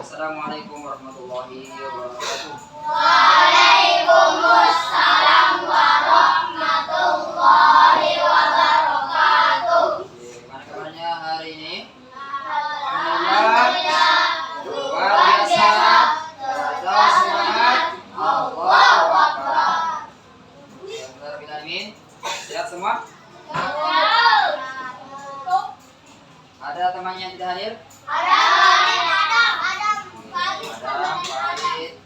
Assalamualaikum warahmatullahi wabarakatuh. Waalaikumsalam warahmatullahi wabarakatuh. Gimana kabarnya hari ini? Alhamdulillah. Luar biasa. Terasa semangat. Allahu Akbar. Alhamdulillah. Sehat semua? Ada temannya yang tidak hadir? Ada. Adam, Farid.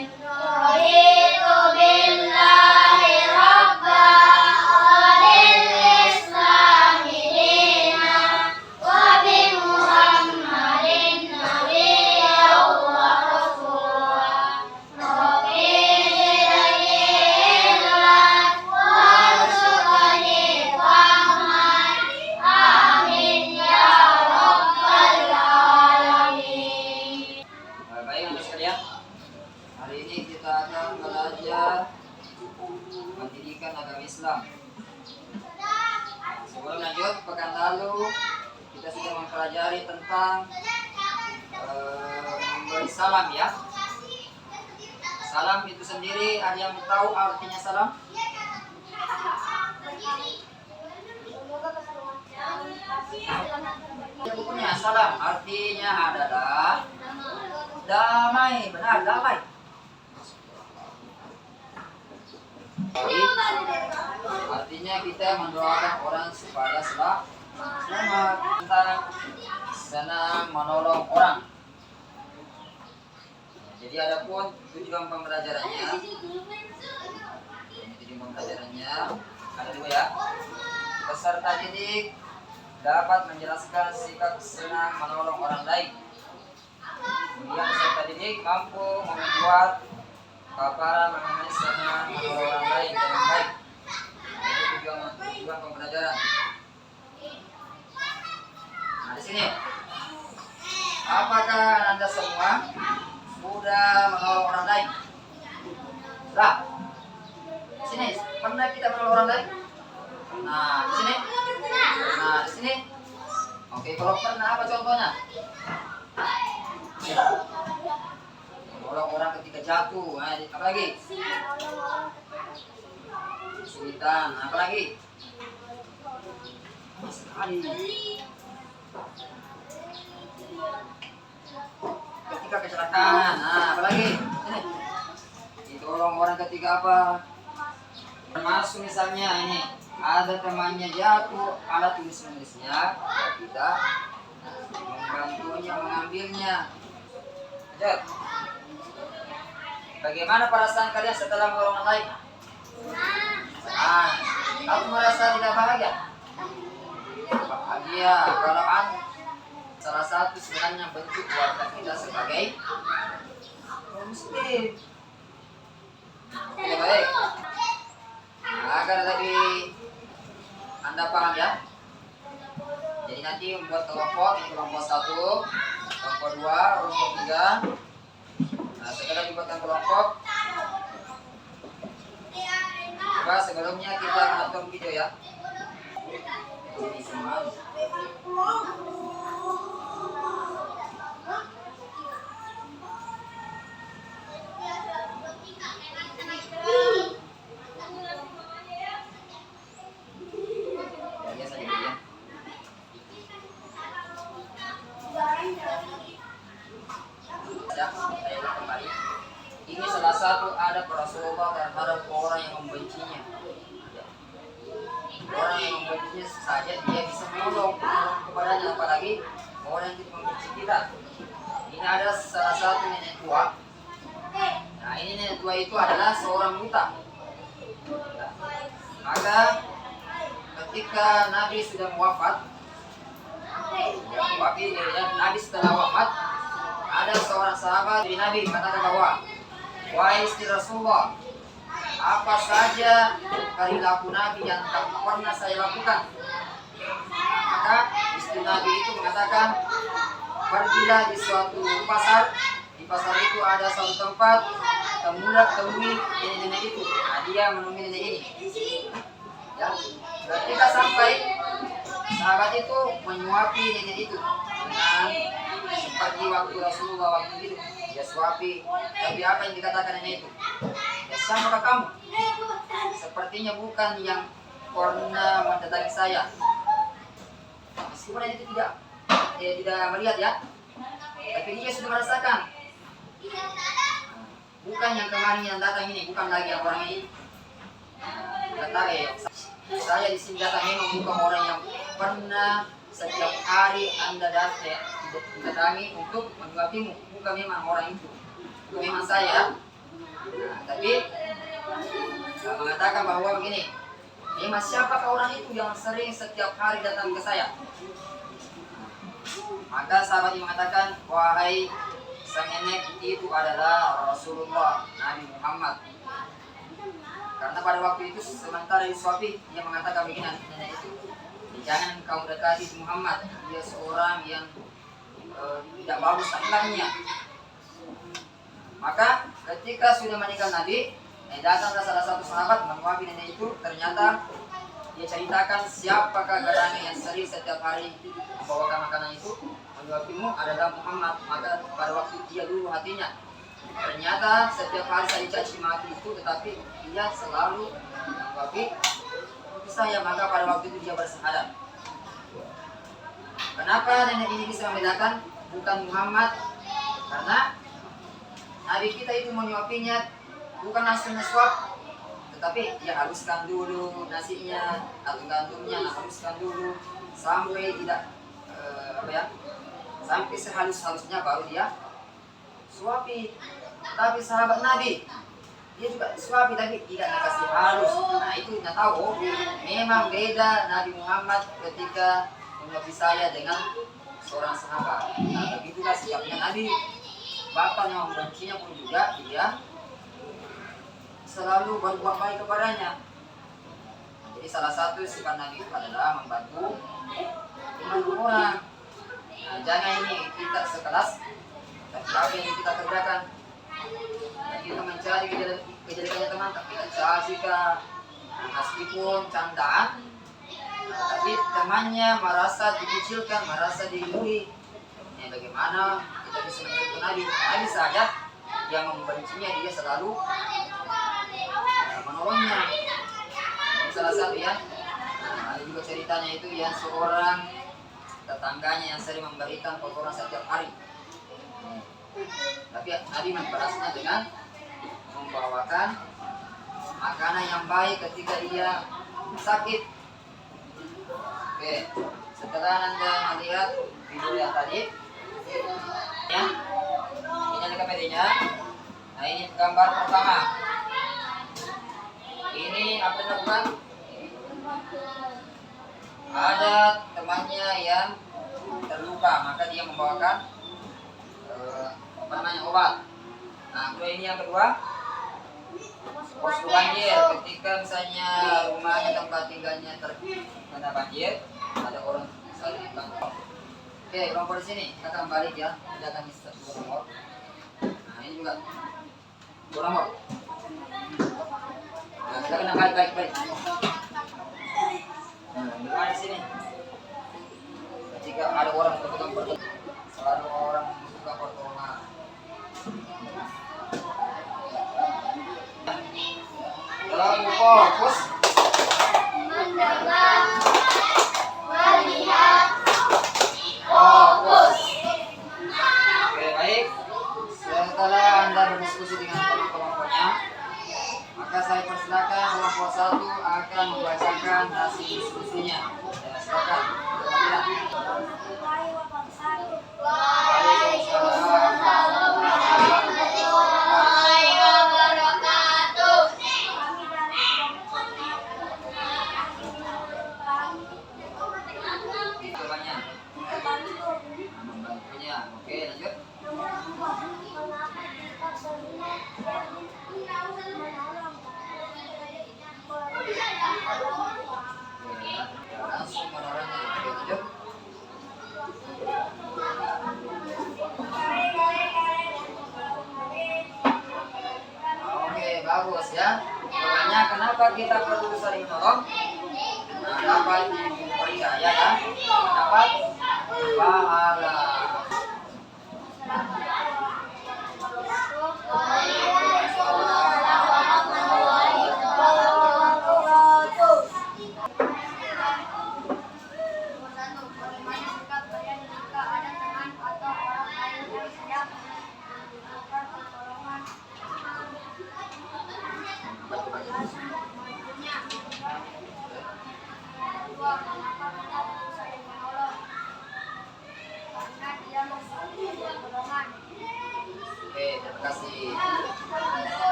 Raditu billahi rabban wa bil islami dinan wa bi Muhammadin nabiyyan wa rasulan rabbi zidni ilman warzuqni fahman amin ya rabbal alamin. Baik anak sekalian, hari ini kita akan belajar pendidikan agama Islam. Sebelum lanjut, pekan lalu kita sudah mempelajari tentang memberi salam ya. Salam itu sendiri, ada yang tahu artinya salam? Ya, bukunya salam artinya adalah damai, benar, damai. Artinya kita mendoakan orang supaya selamat, senang menolong orang. Jadi adapun tujuan pembelajarannya, ada dua ya. Peserta didik dapat menjelaskan sikap senang menolong orang lain. Kemudian peserta didik mampu membuat paparan mengenai senang menolong orang lain dengan baik. Itu tujuan pembelajaran. Nah, di sini, apakah Anda semua sudah menolong orang lain? Sudah. Di sini, pernah kita menolong orang lain? Nah, di sini. Nah, di sini. Oke, kalau pernah apa contohnya? Menolong orang ketika jatuh, apa lagi? Kesulitan, apa lagi? Sekali. Ketika kecelakaan, apa lagi? Ditolong orang ketika apa? Termasuk misalnya ini, ada temannya jatuh, alat tulis-menulisnya, kita membantunya mengambilnya. Lanjut. Bagaimana perasaan kalian setelah menolong orang lain? Kamu merasa tidak bahagia? Bahagia. Kalau salah satu sebenarnya bentuk warga kita sebagai Muslim. Oke, baik. Agar lebih Anda paham ya. Jadi nanti membuat kelompok, ini kelompok 1, kelompok 2, kelompok 3. Nah, sekarang dibuatkan kelompok. Coba sebelumnya kita menonton video ya. Ini semua. Ini salah satu adab Rasulullah terhadap orang yang membencinya. Orang yang membencinya saja dia bisa menolong kepadanya, apalagi orang yang tidak membenci kita. Ini ada salah satu nenek tua. Nah, ini nenek tua itu adalah seorang buta. Maka ketika Nabi sudah wafat, Nabi setelah wafat, ada seorang sahabat dari Nabi mengatakan bahwa, wahai istri Rasulullah, apa saja perilaku Nabi yang tak pernah saya lakukan? Maka istri Nabi itu mengatakan, pergilah di suatu pasar. Di pasar itu ada suatu tempat, temui nenek-nenek itu. Nah, dia menemui nenek ini. Ya, ketika sampai, sahabat itu menyuapi nenek itu dengan pagi waktu Rasulullah waktu itu dia suapi, tapi apa yang dikatakannya itu? Ya siapakah kamu? Sepertinya bukan yang pernah mendatangi saya. Meskipun itu tidak melihat ya, tapi dia sudah merasakan. Bukan yang kemarin yang datang ini, bukan lagi yang orang ini. Kata saya di sini datang memang bukan orang yang pernah setiap hari Anda datangi untuk menyuapimu, bukan memang orang itu, bukan memang saya. Tapi mengatakan bahwa begini, memang siapakah orang itu yang sering setiap hari datang ke saya? Maka sahabat ini mengatakan, wahai sang nenek, itu adalah Rasulullah Nabi Muhammad. Karena pada waktu itu sementara disuapi, dia mengatakan begini nenek itu, jangan kau dekati Muhammad, dia seorang yang tidak bagus akhlaknya. Maka ketika sudah meninggal Nabi, datanglah salah satu sahabat menyuapi nenek itu. Ternyata dia ceritakan siapakah gerangan yang sering setiap hari membawakan makanan itu, menyuapimu adalah Muhammad. Maka pada waktu dia dulu hatinya, ternyata setiap hari saya caci maki itu, tetapi dia selalu menyuapi saya. Maka pada waktu itu dia bersahadat. Kenapa nenek ini bisa membedakan bukan Muhammad? Karena Nabi kita itu menyuapinya bukan langsung ngesuap, tetapi dia haluskan dulu nasinya atau gandumnya, haluskan dulu sampai tidak sampai sehalus-halusnya baru dia suapi. Tapi sahabat Nabi dia juga suapi tapi tidak dikasih halus. Nah itu kita tahu memang beda Nabi Muhammad ketika menyuapi saya dengan seorang sahabat. Nah begitulah sikapnya Nabi. Bahkan yang membencinya pun juga dia selalu berbuat baik kepadanya. Jadi salah satu sifat Nabi itu adalah membantu orang. Nah, jangan ini kita sekelas, tapi apa yang kita kerjakan? Kita mencari kejelekannya teman, tapi kita carikan meskipun candaan, tapi temannya merasa dikucilkan, merasa dibully. Bagaimana kita bisa mencontoh Nabi? Nabi saja yang membencinya, dia selalu menolongnya. Ini salah satu ya. Ada juga ceritanya itu yang seorang tetangganya yang sering memberikan kotoran setiap hari. Tapi Nabi membalasnya dengan membawakan makanan yang baik ketika dia sakit. Oke, setelah Anda melihat video yang tadi, ya, ini kameranya. Nah ini gambar pertama. Ini apa dilakukan? Ada temannya yang terluka, maka dia membawakan obat. Nah, ini yang kedua, posko banjir. Ketika misalnya rumahnya, tempat tinggalnya terkena banjir, ada orang saling bantu. Oke, kelompok di sini kita akan balik ya, kita akan isi dua nomor. Nah, ini juga dua nomor. Nah, kita kena balik. Nah, gimana di sini? Ketika ada orang berpegang pertolongan, selalu orang membuka pertolongan. Dalam fokus mendengar, melihat, fokus. Oke, baik. Setelah Anda berdiskusi dengan kelompoknya, maka saya persilakan kelompok 1 akan membacakan hasil diskusinya. Ya, silakan. Waalaikumsalam warahmatullahi wabarakatuh. Jawabannya. Membantunya. Oke, lanjut. Langsung menolongnya. Oke, lanjut. Oke, bagus ya. Makanya kenapa kita perlu saling menolong? Nah, dapat dipercaya kan? Dapat pahala.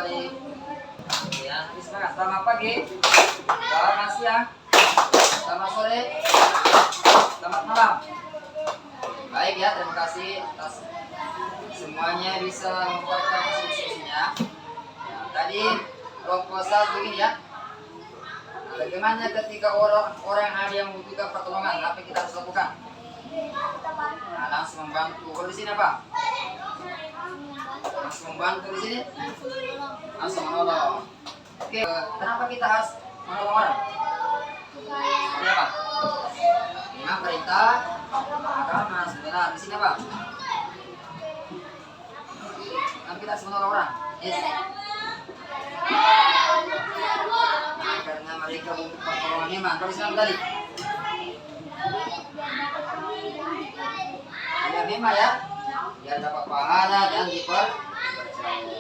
balik. Ya, semangat. Selamat pagi, selamat siang, selamat sore, selamat malam. Baik ya, terima kasih atas semuanya bisa memperhatikan diskusinya. Nah, tadi proposal begini ya. Nah, bagaimana ketika orang ada yang membutuhkan pertolongan, apa yang kita harus lakukan? Nah, langsung membantu. Kalau di sini apa? Langsung membantu di sini. Langsung menolong. Oke, kenapa kita harus menolong orang? Kenapa? Memang perintah agama sebenarnya di sini apa? Kenapa kita harus menolong orang? Yes. Nah, karena mereka butuh pertolongan iman. Kalau Islam tadi, ya memang ya, biar dapat pahala dan dipercaya.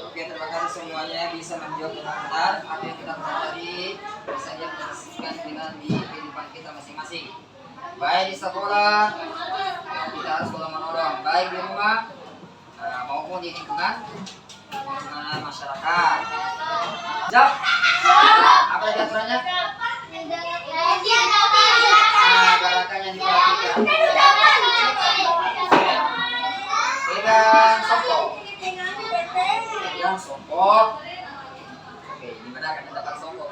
Oke, terima kasih semuanya bisa menjawab dengan benar apa yang kita pelajari bisa diaplikasikan dengan di kehidupan kita masing-masing. Baik di sekolah, kita harus selalu menolong, baik di rumah maupun di lingkungan masyarakat. Jawab. Apa tadi aturannya? Gerakan yang diperhatikan. Pegang songkok. Pegang songkok. Oke, di mana akan mendapat songkok?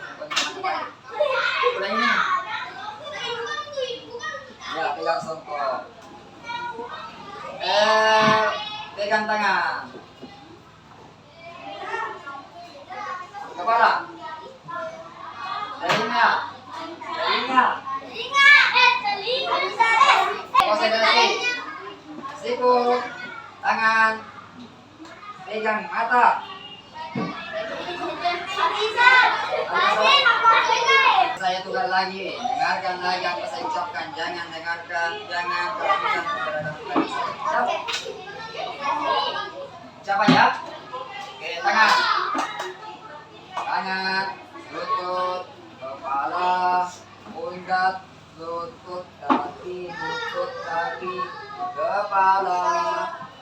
Udah ini. Ya, pegang songkok. Pegang tangan. Kepala. Telinga. Telinga. Konsentrasi. Siku. Tangan. Pegang mata. Saya tukar lagi. Dengarkan lagi apa saya ucapkan. Jangan dengarkan. Jangan perhatikan keberadaan tadi. Siapa ya? Oke, tangan. Tangan, lutut, kepala, pundak, lutut, kaki, kepala,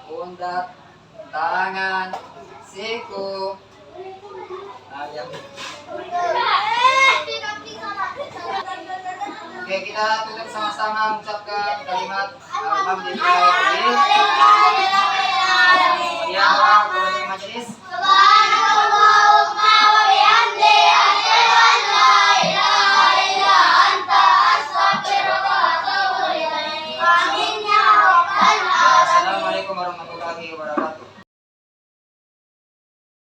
pundak, tangan, siku, ayam. Oke, kita tutup sama-sama mengucapkan kalimat alhamdulillah. Kemudian doa closing majelis.